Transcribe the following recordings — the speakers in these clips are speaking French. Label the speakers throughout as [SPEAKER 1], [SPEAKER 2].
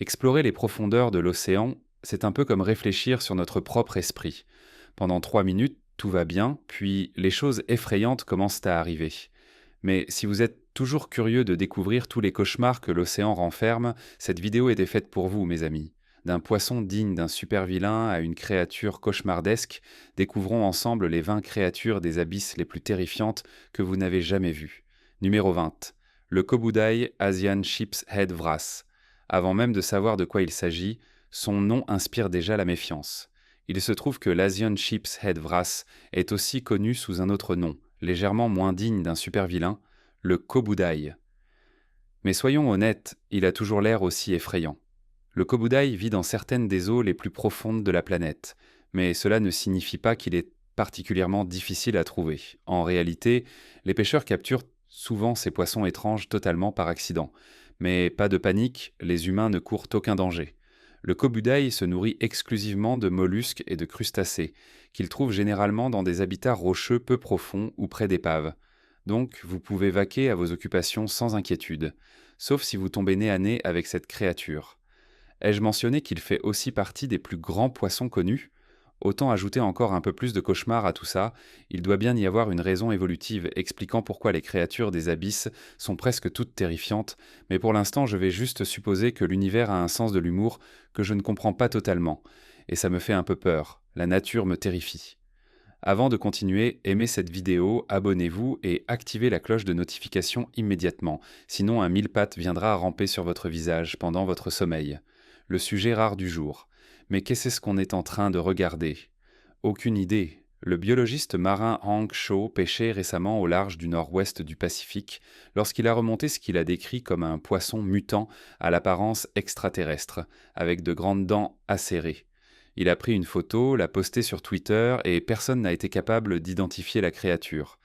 [SPEAKER 1] Explorer les profondeurs de l'océan, c'est un peu comme réfléchir sur notre propre esprit. Pendant 3 minutes, tout va bien, puis les choses effrayantes commencent à arriver. Mais si vous êtes toujours curieux de découvrir tous les cauchemars que l'océan renferme, cette vidéo était faite pour vous, mes amis. D'un poisson digne d'un super-vilain à une créature cauchemardesque, découvrons ensemble les 20 créatures des abysses les plus terrifiantes que vous n'avez jamais vues. Numéro 20. Le Kobudai Asian Ship's Head Wrasse. Avant même de savoir de quoi il s'agit, son nom inspire déjà la méfiance. Il se trouve que l'Asian Ship's Head Wrasse est aussi connu sous un autre nom, légèrement moins digne d'un super-vilain, le Kobudai. Mais soyons honnêtes, il a toujours l'air aussi effrayant. Le Kobudai vit dans certaines des eaux les plus profondes de la planète, mais cela ne signifie pas qu'il est particulièrement difficile à trouver. En réalité, les pêcheurs capturent souvent ces poissons étranges totalement par accident. Mais pas de panique, les humains ne courent aucun danger. Le Kobudai se nourrit exclusivement de mollusques et de crustacés, qu'il trouve généralement dans des habitats rocheux peu profonds ou près d'épaves. Donc, vous pouvez vaquer à vos occupations sans inquiétude, sauf si vous tombez nez à nez avec cette créature. Ai-je mentionné qu'il fait aussi partie des plus grands poissons connus? Autant ajouter encore un peu plus de cauchemar à tout ça, il doit bien y avoir une raison évolutive expliquant pourquoi les créatures des abysses sont presque toutes terrifiantes, mais pour l'instant je vais juste supposer que l'univers a un sens de l'humour que je ne comprends pas totalement, et ça me fait un peu peur, la nature me terrifie. Avant de continuer, aimez cette vidéo, abonnez-vous et activez la cloche de notification immédiatement, sinon un mille-pattes viendra ramper sur votre visage pendant votre sommeil. Le sujet rare du jour. Mais qu'est-ce qu'on est en train de regarder? Aucune idée. Le biologiste marin Hank Shaw pêchait récemment au large du nord-ouest du Pacifique lorsqu'il a remonté ce qu'il a décrit comme un poisson mutant à l'apparence extraterrestre, avec de grandes dents acérées. Il a pris une photo, l'a postée sur Twitter et personne n'a été capable d'identifier la créature.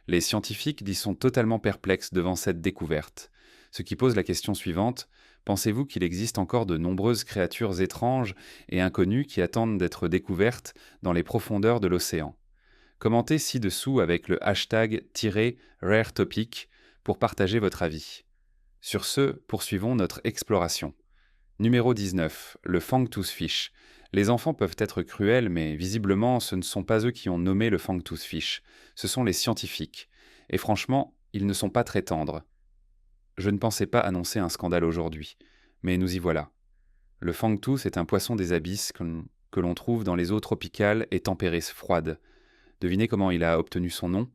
[SPEAKER 1] Les scientifiques y sont totalement perplexes devant cette découverte. Ce qui pose la question suivante: pensez-vous qu'il existe encore de nombreuses créatures étranges et inconnues qui attendent d'être découvertes dans les profondeurs de l'océan? Commentez ci-dessous avec le hashtag #RareTopic pour partager votre avis. Sur ce, poursuivons notre exploration. Numéro 19. Le Fangtooth Fish. Les enfants peuvent être cruels, mais visiblement, ce ne sont pas eux qui ont nommé le Fangtooth Fish. Ce sont les scientifiques. Et franchement, ils ne sont pas très tendres. Je ne pensais pas annoncer un scandale aujourd'hui, mais nous y voilà. Le Fangtooth est un poisson des abysses que l'on trouve dans les eaux tropicales et tempérées froides. Devinez comment il a obtenu son nom?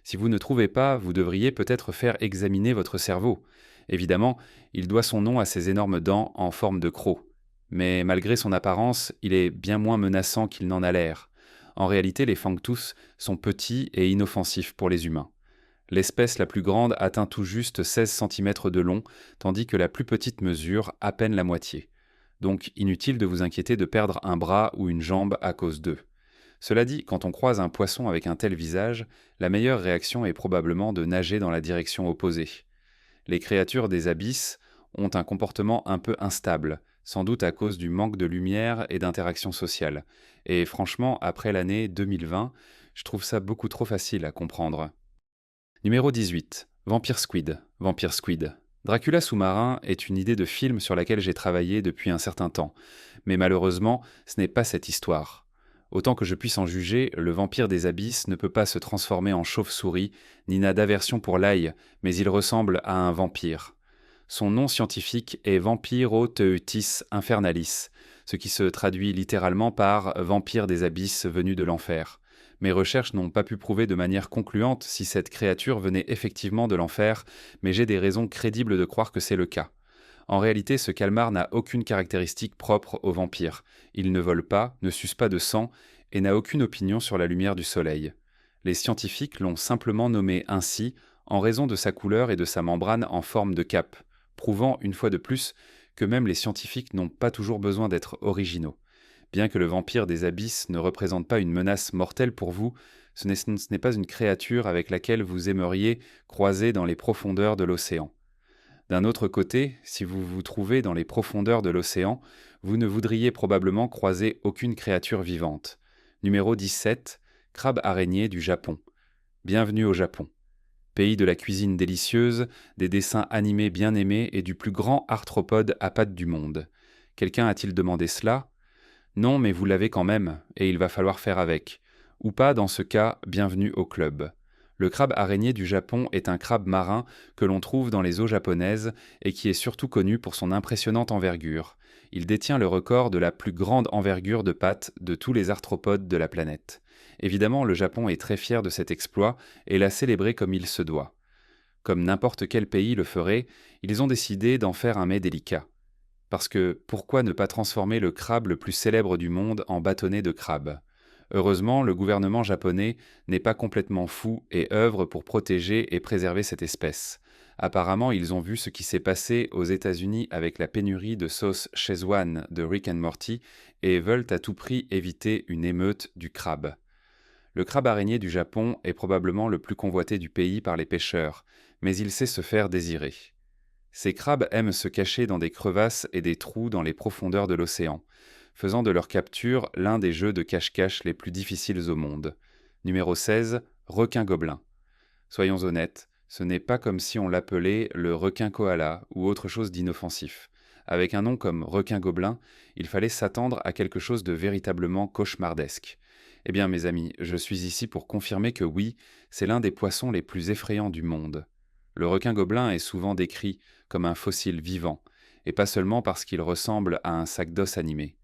[SPEAKER 1] Si vous ne trouvez pas, vous devriez peut-être faire examiner votre cerveau. Évidemment, il doit son nom à ses énormes dents en forme de croc. Mais malgré son apparence, il est bien moins menaçant qu'il n'en a l'air. En réalité, les fangtooths sont petits et inoffensifs pour les humains. L'espèce la plus grande atteint tout juste 16 cm de long, tandis que la plus petite mesure à peine la moitié. Donc inutile de vous inquiéter de perdre un bras ou une jambe à cause d'eux. Cela dit, quand on croise un poisson avec un tel visage, la meilleure réaction est probablement de nager dans la direction opposée. Les créatures des abysses ont un comportement un peu instable, sans doute à cause du manque de lumière et d'interaction sociale. Et franchement, après l'année 2020, je trouve ça beaucoup trop facile à comprendre. Numéro 18. Vampire Squid. Vampire Squid. Dracula sous-marin est une idée de film sur laquelle j'ai travaillé depuis un certain temps. Mais malheureusement, ce n'est pas cette histoire. Autant que je puisse en juger, le vampire des abysses ne peut pas se transformer en chauve-souris, ni n'a d'aversion pour l'ail, mais il ressemble à un vampire. Son nom scientifique est Vampyroteuthis infernalis, ce qui se traduit littéralement par vampire des abysses venu de l'enfer. Mes recherches n'ont pas pu prouver de manière concluante si cette créature venait effectivement de l'enfer, mais j'ai des raisons crédibles de croire que c'est le cas. En réalité, ce calmar n'a aucune caractéristique propre aux vampires. Il ne vole pas, ne suce pas de sang et n'a aucune opinion sur la lumière du soleil. Les scientifiques l'ont simplement nommé ainsi en raison de sa couleur et de sa membrane en forme de cape, prouvant une fois de plus que même les scientifiques n'ont pas toujours besoin d'être originaux. Bien que le vampire des abysses ne représente pas une menace mortelle pour vous, ce n'est pas une créature avec laquelle vous aimeriez croiser dans les profondeurs de l'océan. D'un autre côté, si vous vous trouvez dans les profondeurs de l'océan, vous ne voudriez probablement croiser aucune créature vivante. Numéro 17. Crabe araignée du Japon. Bienvenue au Japon. Pays de la cuisine délicieuse, des dessins animés bien aimés et du plus grand arthropode à pattes du monde. Quelqu'un a-t-il demandé cela? Non, mais vous l'avez quand même, et il va falloir faire avec. Ou pas, dans ce cas, bienvenue au club. Le crabe araignée du Japon est un crabe marin que l'on trouve dans les eaux japonaises et qui est surtout connu pour son impressionnante envergure. Il détient le record de la plus grande envergure de pattes de tous les arthropodes de la planète. Évidemment, le Japon est très fier de cet exploit et l'a célébré comme il se doit. Comme n'importe quel pays le ferait, ils ont décidé d'en faire un mets délicat. Parce que pourquoi ne pas transformer le crabe le plus célèbre du monde en bâtonnet de crabe? Heureusement, le gouvernement japonais n'est pas complètement fou et œuvre pour protéger et préserver cette espèce. Apparemment, ils ont vu ce qui s'est passé aux États-Unis avec la pénurie de sauce Szechuan de Rick and Morty et veulent à tout prix éviter une émeute du crabe. Le crabe araignée du Japon est probablement le plus convoité du pays par les pêcheurs, mais il sait se faire désirer. Ces crabes aiment se cacher dans des crevasses et des trous dans les profondeurs de l'océan, faisant de leur capture l'un des jeux de cache-cache les plus difficiles au monde. Numéro 16, requin gobelin. Soyons honnêtes, ce n'est pas comme si on l'appelait le requin koala ou autre chose d'inoffensif. Avec un nom comme requin gobelin, il fallait s'attendre à quelque chose de véritablement cauchemardesque. Eh bien mes amis, je suis ici pour confirmer que oui, c'est l'un des poissons les plus effrayants du monde. Le requin gobelin est souvent décrit comme un fossile vivant, et pas seulement parce qu'il ressemble à un sac d'os animé.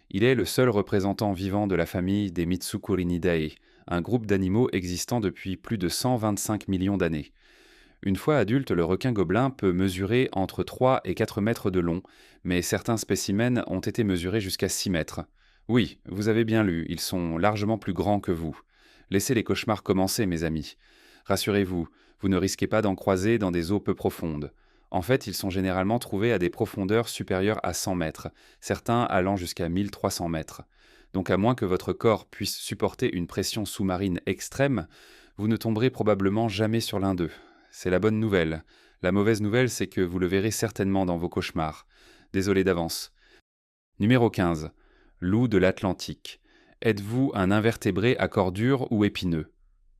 [SPEAKER 1] Il est le seul représentant vivant de la famille des Mitsukurinidae, un groupe d'animaux existant depuis plus de 125 millions d'années. Une fois adulte, le requin gobelin peut mesurer entre 3 et 4 mètres de long, mais certains spécimens ont été mesurés jusqu'à 6 mètres. Oui, vous avez bien lu, ils sont largement plus grands que vous. Laissez les cauchemars commencer, mes amis. Rassurez-vous, vous ne risquez pas d'en croiser dans des eaux peu profondes. En fait, ils sont généralement trouvés à des profondeurs supérieures à 100 mètres, certains allant jusqu'à 1300 mètres. Donc à moins que votre corps puisse supporter une pression sous-marine extrême, vous ne tomberez probablement jamais sur l'un d'eux. C'est la bonne nouvelle. La mauvaise nouvelle, c'est que vous le verrez certainement dans vos cauchemars. Désolé d'avance. Numéro 15. Loup de l'Atlantique. Êtes-vous un invertébré à corps dur ou épineux?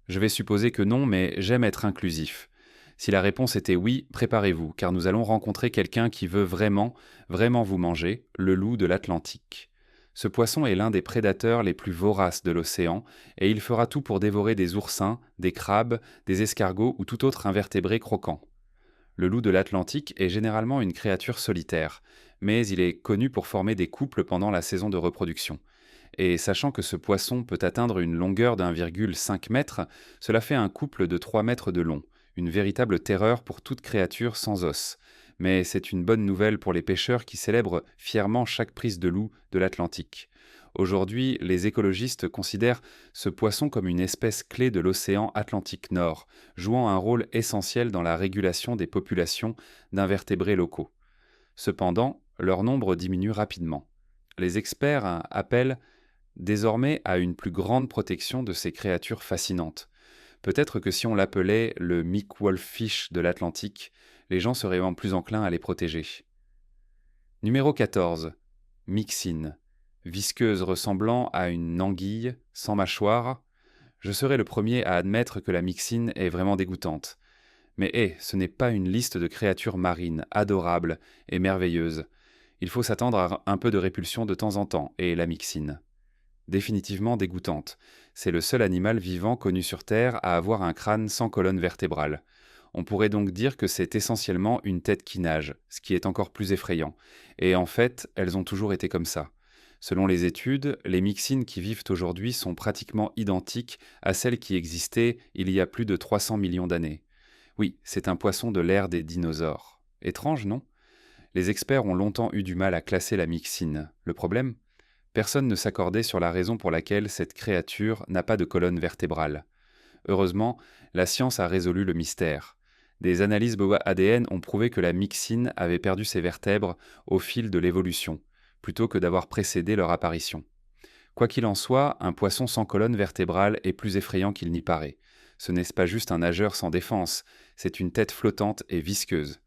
[SPEAKER 1] Je vais supposer que non, mais j'aime être inclusif. Si la réponse était oui, préparez-vous, car nous allons rencontrer quelqu'un qui veut vraiment, vraiment vous manger, le loup de l'Atlantique. Ce poisson est l'un des prédateurs les plus voraces de l'océan, et il fera tout pour dévorer des oursins, des crabes, des escargots ou tout autre invertébré croquant. Le loup de l'Atlantique est généralement une créature solitaire, mais il est connu pour former des couples pendant la saison de reproduction. Et sachant que ce poisson peut atteindre une longueur d'1,5 mètre, cela fait un couple de 3 mètres de long, une véritable terreur pour toute créature sans os. Mais c'est une bonne nouvelle pour les pêcheurs qui célèbrent fièrement chaque prise de loup de l'Atlantique. Aujourd'hui, les écologistes considèrent ce poisson comme une espèce clé de l'océan Atlantique Nord, jouant un rôle essentiel dans la régulation des populations d'invertébrés locaux. Cependant, leur nombre diminue rapidement. Les experts appellent désormais à une plus grande protection de ces créatures fascinantes. Peut-être que si on l'appelait le Mick-Wolfish de l'Atlantique, les gens seraient plus enclins à les protéger. Numéro 14. Myxine. Visqueuse ressemblant à une anguille, sans mâchoire. Je serai le premier à admettre que la myxine est vraiment dégoûtante. Mais ce n'est pas une liste de créatures marines, adorables et merveilleuses. Il faut s'attendre à un peu de répulsion de temps en temps, et la myxine. Définitivement dégoûtante. C'est le seul animal vivant connu sur Terre à avoir un crâne sans colonne vertébrale. On pourrait donc dire que c'est essentiellement une tête qui nage, ce qui est encore plus effrayant. Et en fait, elles ont toujours été comme ça. Selon les études, les myxines qui vivent aujourd'hui sont pratiquement identiques à celles qui existaient il y a plus de 300 millions d'années. Oui, c'est un poisson de l'ère des dinosaures. Étrange, non? Les experts ont longtemps eu du mal à classer la myxine. Le problème? Personne ne s'accordait sur la raison pour laquelle cette créature n'a pas de colonne vertébrale. Heureusement, la science a résolu le mystère. Des analyses ADN ont prouvé que la myxine avait perdu ses vertèbres au fil de l'évolution, plutôt que d'avoir précédé leur apparition. Quoi qu'il en soit, un poisson sans colonne vertébrale est plus effrayant qu'il n'y paraît. Ce n'est pas juste un nageur sans défense, c'est une tête flottante et visqueuse.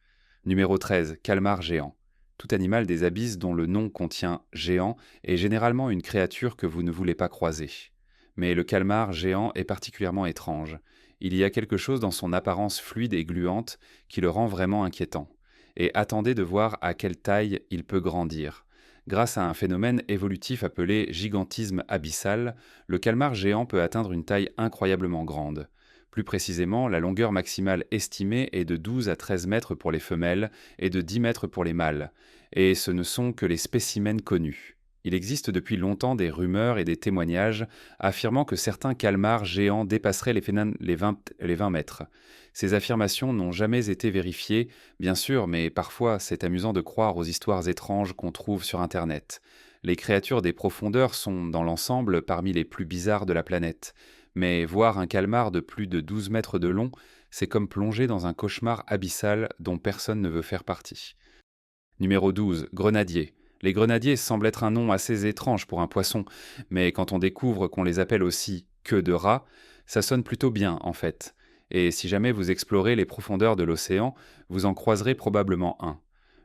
[SPEAKER 1] Numéro 13, calmar géant. Tout animal des abysses dont le nom contient géant est généralement une créature que vous ne voulez pas croiser. Mais le calmar géant est particulièrement étrange. Il y a quelque chose dans son apparence fluide et gluante qui le rend vraiment inquiétant. Et attendez de voir à quelle taille il peut grandir. Grâce à un phénomène évolutif appelé gigantisme abyssal, le calmar géant peut atteindre une taille incroyablement grande. Plus précisément, la longueur maximale estimée est de 12 à 13 mètres pour les femelles et de 10 mètres pour les mâles, et ce ne sont que les spécimens connus. Il existe depuis longtemps des rumeurs et des témoignages affirmant que certains calmars géants dépasseraient les 20 mètres. Ces affirmations n'ont jamais été vérifiées, bien sûr, mais parfois c'est amusant de croire aux histoires étranges qu'on trouve sur Internet. Les créatures des profondeurs sont, dans l'ensemble, parmi les plus bizarres de la planète. Mais voir un calmar de plus de 12 mètres de long, c'est comme plonger dans un cauchemar abyssal dont personne ne veut faire partie. Numéro 12. Grenadier. Les grenadiers semblent être un nom assez étrange pour un poisson, mais quand on découvre qu'on les appelle aussi queue de rat, ça sonne plutôt bien en fait. Et si jamais vous explorez les profondeurs de l'océan, vous en croiserez probablement un.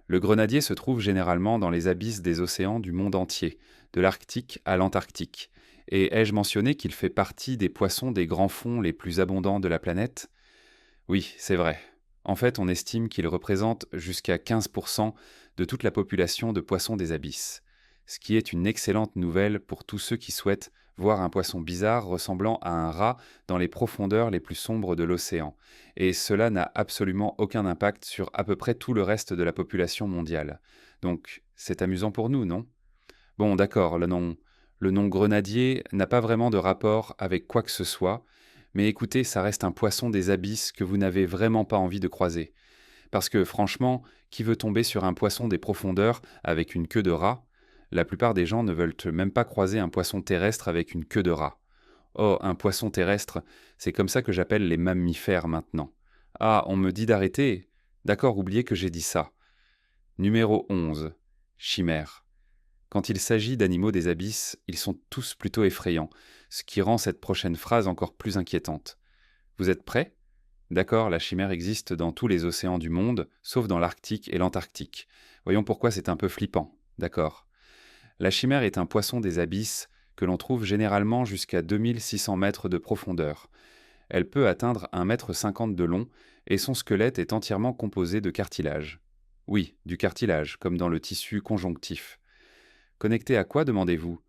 [SPEAKER 1] Le grenadier se trouve généralement dans les abysses des océans du monde entier, de l'Arctique à l'Antarctique. Et ai-je mentionné qu'il fait partie des poissons des grands fonds les plus abondants de la planète ? Oui, c'est vrai. En fait, on estime qu'il représente jusqu'à 15% de toute la population de poissons des abysses, ce qui est une excellente nouvelle pour tous ceux qui souhaitent voir un poisson bizarre ressemblant à un rat dans les profondeurs les plus sombres de l'océan. Et cela n'a absolument aucun impact sur à peu près tout le reste de la population mondiale. Donc, c'est amusant pour nous, non ? Bon, d'accord, le nom grenadier n'a pas vraiment de rapport avec quoi que ce soit, mais écoutez, ça reste un poisson des abysses que vous n'avez vraiment pas envie de croiser. Parce que franchement, qui veut tomber sur un poisson des profondeurs avec une queue de rat ? La plupart des gens ne veulent même pas croiser un poisson terrestre avec une queue de rat. Oh, un poisson terrestre, c'est comme ça que j'appelle les mammifères maintenant. Ah, on me dit d'arrêter ? D'accord, oubliez que j'ai dit ça. Numéro 11. Chimère. Quand il s'agit d'animaux des abysses, ils sont tous plutôt effrayants, ce qui rend cette prochaine phrase encore plus inquiétante. Vous êtes prêts ? D'accord, la chimère existe dans tous les océans du monde, sauf dans l'Arctique et l'Antarctique. Voyons pourquoi c'est un peu flippant. D'accord. La chimère est un poisson des abysses que l'on trouve généralement jusqu'à 2600 mètres de profondeur. Elle peut atteindre 1,50 m de long et son squelette est entièrement composé de cartilage. Oui, du cartilage, comme dans le tissu conjonctif. Connecté à quoi, demandez-vous ?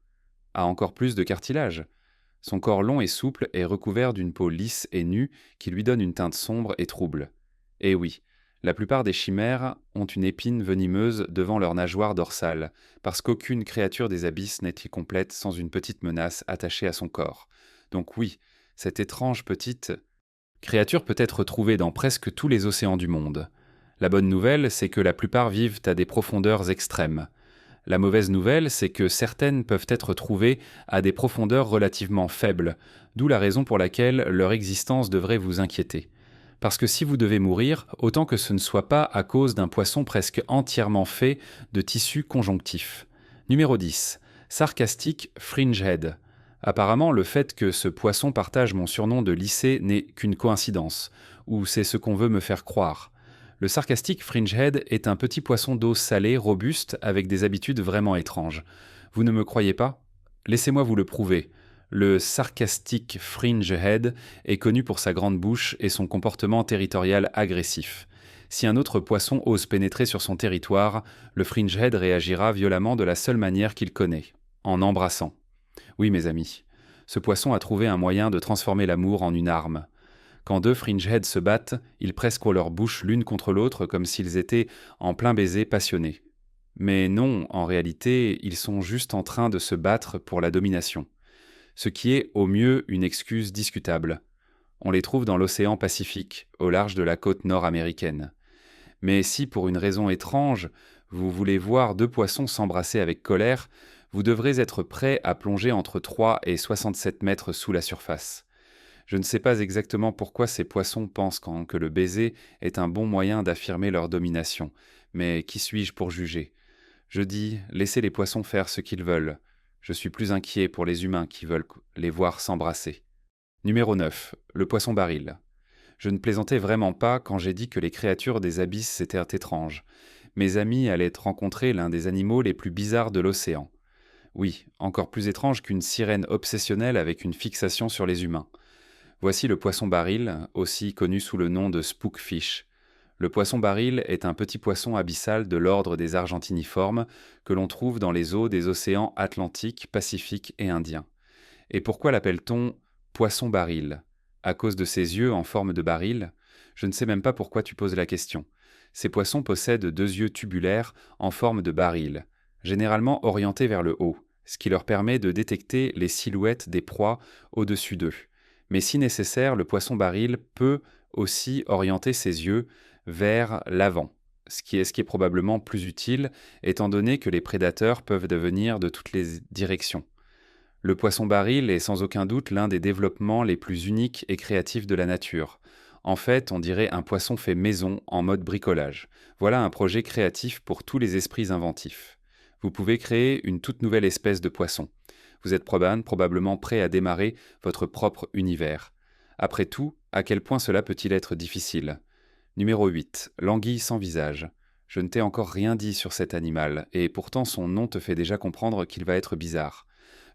[SPEAKER 1] À encore plus de cartilage. Son corps long et souple est recouvert d'une peau lisse et nue qui lui donne une teinte sombre et trouble. Et oui, la plupart des chimères ont une épine venimeuse devant leur nageoire dorsale, parce qu'aucune créature des abysses n'est complète sans une petite menace attachée à son corps. Donc oui, cette étrange petite créature peut être trouvée dans presque tous les océans du monde. La bonne nouvelle, c'est que la plupart vivent à des profondeurs extrêmes. La mauvaise nouvelle, c'est que certaines peuvent être trouvées à des profondeurs relativement faibles, d'où la raison pour laquelle leur existence devrait vous inquiéter. Parce que si vous devez mourir, autant que ce ne soit pas à cause d'un poisson presque entièrement fait de tissu conjonctif. Numéro 10. Sarcastic Fringehead. Apparemment, le fait que ce poisson partage mon surnom de lycée n'est qu'une coïncidence, ou c'est ce qu'on veut me faire croire. Le sarcastic fringehead est un petit poisson d'eau salée, robuste, avec des habitudes vraiment étranges. Vous ne me croyez pas ? Laissez-moi vous le prouver. Le sarcastic fringehead est connu pour sa grande bouche et son comportement territorial agressif. Si un autre poisson ose pénétrer sur son territoire, le fringehead réagira violemment de la seule manière qu'il connaît, en embrassant. Oui, mes amis, ce poisson a trouvé un moyen de transformer l'amour en une arme. Quand deux fringeheads se battent, ils pressent leur bouche l'une contre l'autre comme s'ils étaient en plein baiser passionné. Mais non, en réalité, ils sont juste en train de se battre pour la domination. Ce qui est, au mieux, une excuse discutable. On les trouve dans l'océan Pacifique, au large de la côte nord-américaine. Mais si, pour une raison étrange, vous voulez voir deux poissons s'embrasser avec colère, vous devrez être prêt à plonger entre 3 et 67 mètres sous la surface. Je ne sais pas exactement pourquoi ces poissons pensent que le baiser est un bon moyen d'affirmer leur domination, mais qui suis-je pour juger ? Je dis, laissez les poissons faire ce qu'ils veulent. Je suis plus inquiet pour les humains qui veulent les voir s'embrasser. Numéro 9. Le poisson baril. Je ne plaisantais vraiment pas quand j'ai dit que les créatures des abysses étaient étranges. Mes amis allaient rencontrer l'un des animaux les plus bizarres de l'océan. Oui, encore plus étrange qu'une sirène obsessionnelle avec une fixation sur les humains. Voici le poisson-baril, aussi connu sous le nom de spookfish. Le poisson-baril est un petit poisson abyssal de l'ordre des argentiniformes que l'on trouve dans les eaux des océans Atlantique, Pacifique et Indien. Et pourquoi l'appelle-t-on poisson-baril? À cause de ses yeux en forme de baril? Je ne sais même pas pourquoi tu poses la question. Ces poissons possèdent deux yeux tubulaires en forme de baril, généralement orientés vers le haut, ce qui leur permet de détecter les silhouettes des proies au-dessus d'eux. Mais si nécessaire, le poisson-baril peut aussi orienter ses yeux vers l'avant, ce qui est probablement plus utile, étant donné que les prédateurs peuvent venir de toutes les directions. Le poisson-baril est sans aucun doute l'un des développements les plus uniques et créatifs de la nature. En fait, on dirait un poisson fait maison en mode bricolage. Voilà un projet créatif pour tous les esprits inventifs. Vous pouvez créer une toute nouvelle espèce de poisson. Vous êtes probablement prêt à démarrer votre propre univers. Après tout, à quel point cela peut-il être difficile? Numéro 8. L'anguille sans visage. Je ne t'ai encore rien dit sur cet animal, et pourtant son nom te fait déjà comprendre qu'il va être bizarre.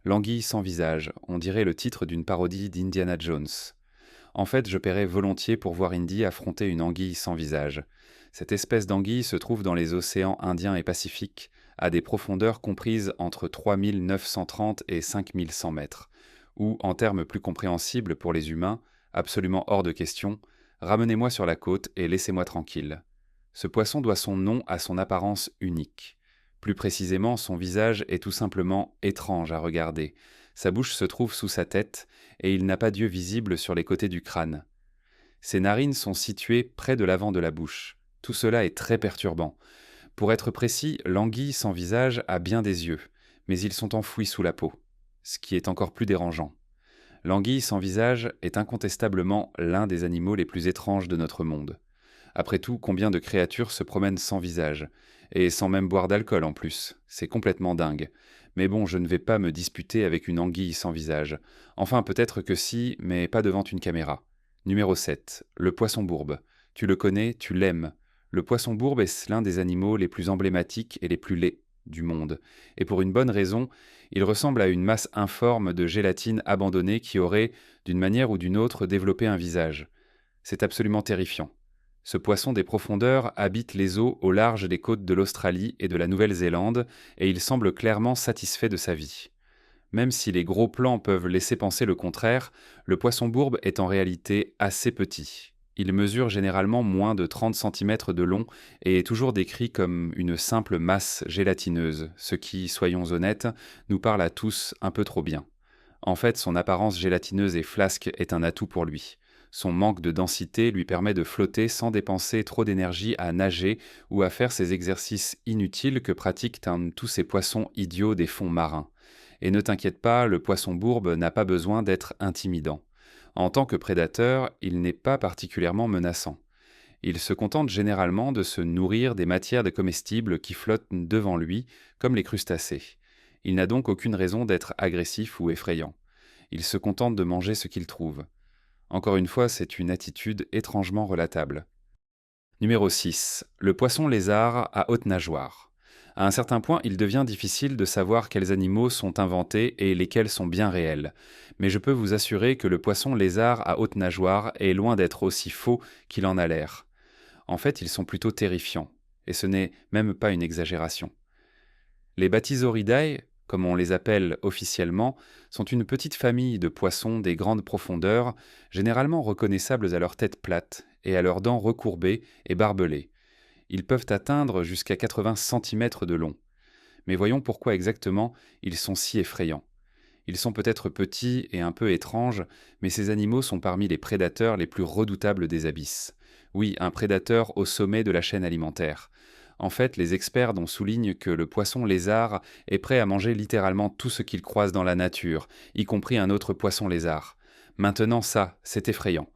[SPEAKER 1] L'anguille sans visage, on dirait le titre d'une parodie d'Indiana Jones. En fait, je paierais volontiers pour voir Indy affronter une anguille sans visage. Cette espèce d'anguille se trouve dans les océans Indien et Pacifique, à des profondeurs comprises entre 3930 et 5100 mètres, ou, en termes plus compréhensibles pour les humains, absolument hors de question, ramenez-moi sur la côte et laissez-moi tranquille. Ce poisson doit son nom à son apparence unique. Plus précisément, son visage est tout simplement étrange à regarder. Sa bouche se trouve sous sa tête, et il n'a pas d'yeux visibles sur les côtés du crâne. Ses narines sont situées près de l'avant de la bouche. Tout cela est très perturbant. Pour être précis, l'anguille sans visage a bien des yeux, mais ils sont enfouis sous la peau, ce qui est encore plus dérangeant. L'anguille sans visage est incontestablement l'un des animaux les plus étranges de notre monde. Après tout, combien de créatures se promènent sans visage? Et sans même boire d'alcool en plus. C'est complètement dingue. Mais bon, je ne vais pas me disputer avec une anguille sans visage. Enfin, peut-être que si, mais pas devant une caméra. Numéro 7. Le poisson-bourbe. Tu le connais, tu l'aimes. Le poisson-bourbe est l'un des animaux les plus emblématiques et les plus laids du monde. Et pour une bonne raison, il ressemble à une masse informe de gélatine abandonnée qui aurait, d'une manière ou d'une autre, développé un visage. C'est absolument terrifiant. Ce poisson des profondeurs habite les eaux au large des côtes de l'Australie et de la Nouvelle-Zélande, et il semble clairement satisfait de sa vie. Même si les gros plans peuvent laisser penser le contraire, le poisson-bourbe est en réalité assez petit. Il mesure généralement moins de 30 cm de long et est toujours décrit comme une simple masse gélatineuse, ce qui, soyons honnêtes, nous parle à tous un peu trop bien. En fait, son apparence gélatineuse et flasque est un atout pour lui. Son manque de densité lui permet de flotter sans dépenser trop d'énergie à nager ou à faire ces exercices inutiles que pratiquent tous ces poissons idiots des fonds marins. Et ne t'inquiète pas, le poisson-bourbe n'a pas besoin d'être intimidant. En tant que prédateur, il n'est pas particulièrement menaçant. Il se contente généralement de se nourrir des matières comestibles qui flottent devant lui, comme les crustacés. Il n'a donc aucune raison d'être agressif ou effrayant. Il se contente de manger ce qu'il trouve. Encore une fois, c'est une attitude étrangement relatable. Numéro 6. Le poisson lézard à haute nageoire. À un certain point, il devient difficile de savoir quels animaux sont inventés et lesquels sont bien réels. Mais je peux vous assurer que le poisson lézard à haute nageoire est loin d'être aussi faux qu'il en a l'air. En fait, ils sont plutôt terrifiants. Et ce n'est même pas une exagération. Les Bathysauridae, comme on les appelle officiellement, sont une petite famille de poissons des grandes profondeurs, généralement reconnaissables à leur tête plate et à leurs dents recourbées et barbelées. Ils peuvent atteindre jusqu'à 80 cm de long. Mais voyons pourquoi exactement ils sont si effrayants. Ils sont peut-être petits et un peu étranges, mais ces animaux sont parmi les prédateurs les plus redoutables des abysses. Oui, un prédateur au sommet de la chaîne alimentaire. En fait, les experts soulignent que le poisson lézard est prêt à manger littéralement tout ce qu'il croise dans la nature, y compris un autre poisson lézard. Maintenant ça, c'est effrayant.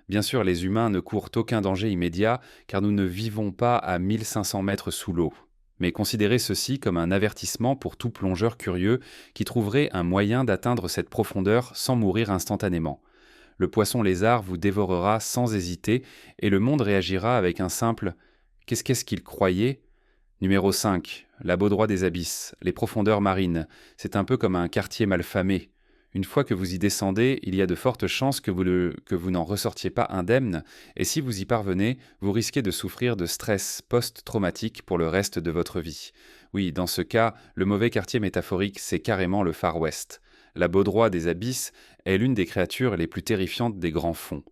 [SPEAKER 1] Bien sûr, les humains ne courent aucun danger immédiat, car nous ne vivons pas à 1500 mètres sous l'eau. Mais considérez ceci comme un avertissement pour tout plongeur curieux qui trouverait un moyen d'atteindre cette profondeur sans mourir instantanément. Le poisson lézard vous dévorera sans hésiter et le monde réagira avec un simple « Qu'est-ce qu'il croyait ?» Numéro 5. La Baudroie des abysses, les profondeurs marines. C'est un peu comme un quartier malfamé. Une fois que vous y descendez, il y a de fortes chances que vous n'en ressortiez pas indemne, et si vous y parvenez, vous risquez de souffrir de stress post-traumatique pour le reste de votre vie. Oui, dans ce cas, le mauvais quartier métaphorique, c'est carrément le Far West. La baudroie des abysses est l'une des créatures les plus terrifiantes des grands fonds.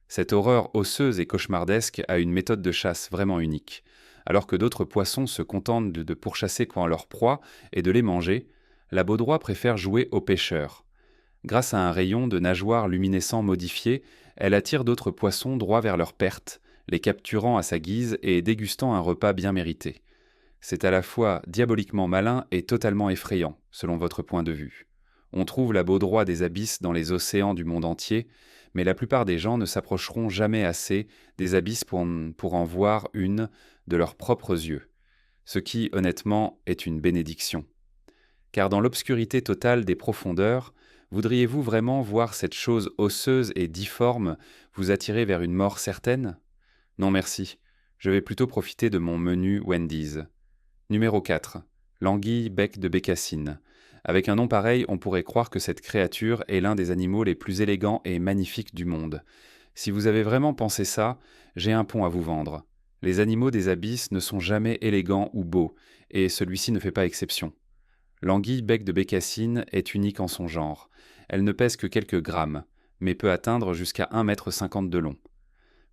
[SPEAKER 1] Cette horreur osseuse et cauchemardesque a une méthode de chasse vraiment unique. Alors que d'autres poissons se contentent de pourchasser leur proie et de les manger, la baudroie préfère jouer aux pêcheurs. Grâce à un rayon de nageoires luminescent modifié, elle attire d'autres poissons droit vers leur perte, les capturant à sa guise et dégustant un repas bien mérité. C'est à la fois diaboliquement malin et totalement effrayant, selon votre point de vue. On trouve la baudroie des abysses dans les océans du monde entier, mais la plupart des gens ne s'approcheront jamais assez des abysses pour en voir une de leurs propres yeux, ce qui, honnêtement, est une bénédiction. Car dans l'obscurité totale des profondeurs, voudriez-vous vraiment voir cette chose osseuse et difforme vous attirer vers une mort certaine ? Non merci, je vais plutôt profiter de mon menu Wendy's. Numéro 4. L'anguille bec de bécassine. Avec un nom pareil, on pourrait croire que cette créature est l'un des animaux les plus élégants et magnifiques du monde. Si vous avez vraiment pensé ça, j'ai un pont à vous vendre. Les animaux des abysses ne sont jamais élégants ou beaux, et celui-ci ne fait pas exception. L'anguille bec de bécassine est unique en son genre. Elle ne pèse que quelques grammes, mais peut atteindre jusqu'à 1,50 m de long.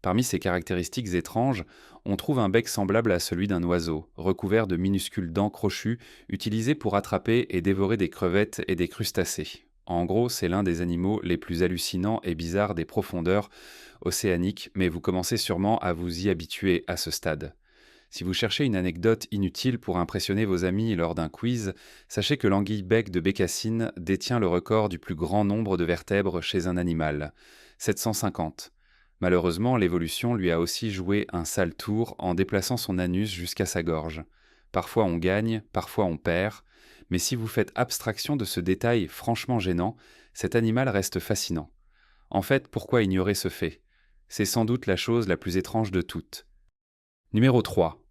[SPEAKER 1] Parmi ses caractéristiques étranges, on trouve un bec semblable à celui d'un oiseau, recouvert de minuscules dents crochues, utilisées pour attraper et dévorer des crevettes et des crustacés. En gros, c'est l'un des animaux les plus hallucinants et bizarres des profondeurs océaniques, mais vous commencez sûrement à vous y habituer à ce stade. Si vous cherchez une anecdote inutile pour impressionner vos amis lors d'un quiz, sachez que l'anguille bec de bécassine détient le record du plus grand nombre de vertèbres chez un animal, 750. Malheureusement, l'évolution lui a aussi joué un sale tour en déplaçant son anus jusqu'à sa gorge. Parfois on gagne, parfois on perd, mais si vous faites abstraction de ce détail franchement gênant, cet animal reste fascinant. En fait, pourquoi ignorer ce fait ? C'est sans doute la chose la plus étrange de toutes. Numéro 3.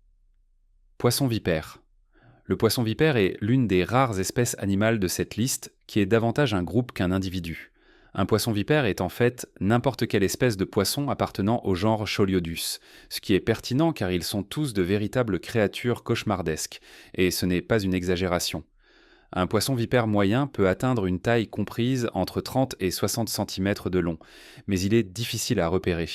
[SPEAKER 1] Poisson vipère. Le poisson vipère est l'une des rares espèces animales de cette liste qui est davantage un groupe qu'un individu. Un poisson vipère est en fait n'importe quelle espèce de poisson appartenant au genre Choliodus, ce qui est pertinent car ils sont tous de véritables créatures cauchemardesques, et ce n'est pas une exagération. Un poisson vipère moyen peut atteindre une taille comprise entre 30 et 60 cm de long, mais il est difficile à repérer.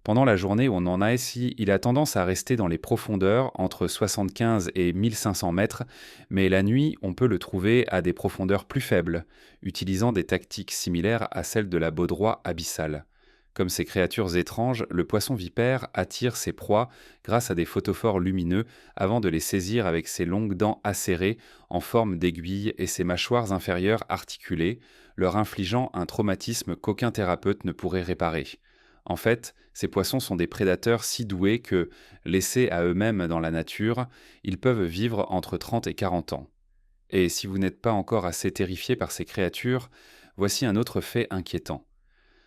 [SPEAKER 1] Pendant la journée où on en a ici, il a tendance à rester dans les profondeurs entre 75 et 1500 mètres, mais la nuit, on peut le trouver à des profondeurs plus faibles, utilisant des tactiques similaires à celles de la baudroie abyssale. Comme ces créatures étranges, le poisson vipère attire ses proies grâce à des photophores lumineux avant de les saisir avec ses longues dents acérées en forme d'aiguille et ses mâchoires inférieures articulées, leur infligeant un traumatisme qu'aucun thérapeute ne pourrait réparer. En fait, ces poissons sont des prédateurs si doués que, laissés à eux-mêmes dans la nature, ils peuvent vivre entre 30 et 40 ans. Et si vous n'êtes pas encore assez terrifié par ces créatures, voici un autre fait inquiétant.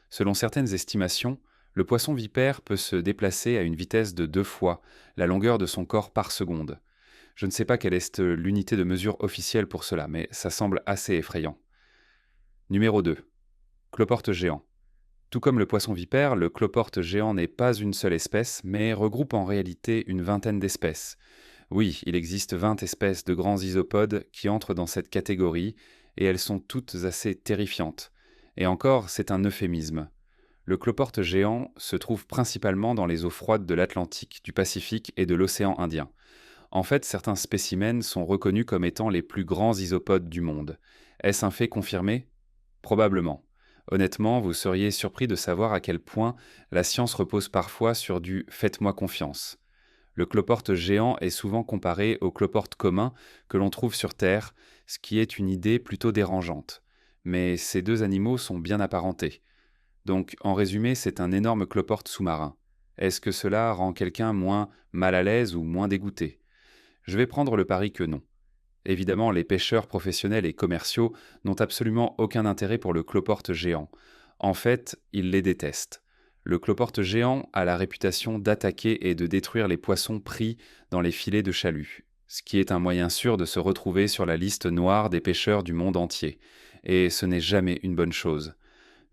[SPEAKER 1] Selon certaines estimations, le poisson vipère peut se déplacer à une vitesse de 2 fois la longueur de son corps par seconde. Je ne sais pas quelle est l'unité de mesure officielle pour cela, mais ça semble assez effrayant. Numéro 2. Cloporte géant. Tout comme le poisson vipère, le cloporte géant n'est pas une seule espèce, mais regroupe en réalité une vingtaine d'espèces. Oui, il existe 20 espèces de grands isopodes qui entrent dans cette catégorie, et elles sont toutes assez terrifiantes. Et encore, c'est un euphémisme. Le cloporte géant se trouve principalement dans les eaux froides de l'Atlantique, du Pacifique et de l'océan Indien. En fait, certains spécimens sont reconnus comme étant les plus grands isopodes du monde. Est-ce un fait confirmé ? Probablement. Honnêtement, vous seriez surpris de savoir à quel point la science repose parfois sur du « faites-moi confiance ». Le cloporte géant est souvent comparé au cloporte commun que l'on trouve sur Terre, ce qui est une idée plutôt dérangeante. Mais ces deux animaux sont bien apparentés. Donc, en résumé, c'est un énorme cloporte sous-marin. Est-ce que cela rend quelqu'un moins mal à l'aise ou moins dégoûté ? Je vais prendre le pari que non. Évidemment, les pêcheurs professionnels et commerciaux n'ont absolument aucun intérêt pour le cloporte géant. En fait, ils les détestent. Le cloporte géant a la réputation d'attaquer et de détruire les poissons pris dans les filets de chalut, ce qui est un moyen sûr de se retrouver sur la liste noire des pêcheurs du monde entier. et ce n'est jamais une bonne chose.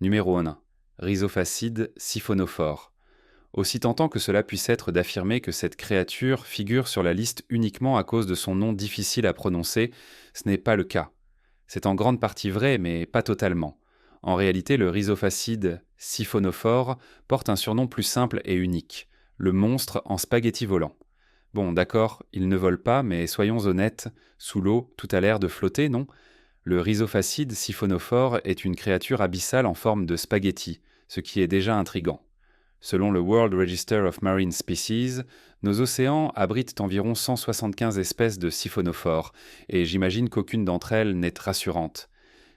[SPEAKER 1] Numéro 1. Rhizophacide siphonophore. Aussi tentant que cela puisse être d'affirmer que cette créature figure sur la liste uniquement à cause de son nom difficile à prononcer, ce n'est pas le cas. C'est en grande partie vrai, mais pas totalement. En réalité, le rhizophacide siphonophore porte un surnom plus simple et unique, le monstre en spaghetti volant. Bon, d'accord, il ne vole pas, mais soyons honnêtes, sous l'eau, tout a l'air de flotter, non? Le rhizophacide siphonophore est une créature abyssale en forme de spaghetti, ce qui est déjà intrigant. Selon le World Register of Marine Species, nos océans abritent environ 175 espèces de siphonophores, et j'imagine qu'aucune d'entre elles n'est rassurante.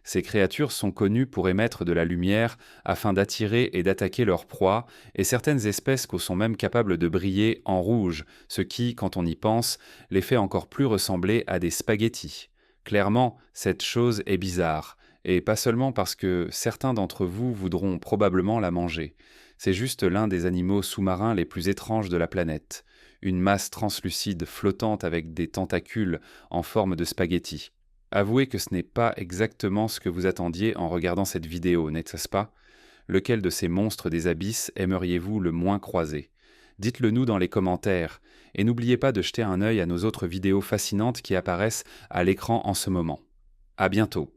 [SPEAKER 1] Ces créatures sont connues pour émettre de la lumière afin d'attirer et d'attaquer leurs proies, et certaines espèces sont même capables de briller en rouge, ce qui, quand on y pense, les fait encore plus ressembler à des spaghettis. Clairement, cette chose est bizarre, et pas seulement parce que certains d'entre vous voudront probablement la manger. C'est juste l'un des animaux sous-marins les plus étranges de la planète, une masse translucide flottante avec des tentacules en forme de spaghettis. Avouez que ce n'est pas exactement ce que vous attendiez en regardant cette vidéo, n'est-ce pas? Lequel de ces monstres des abysses aimeriez-vous le moins croiser? Dites-le nous dans les commentaires, et n'oubliez pas de jeter un œil à nos autres vidéos fascinantes qui apparaissent à l'écran en ce moment. À bientôt!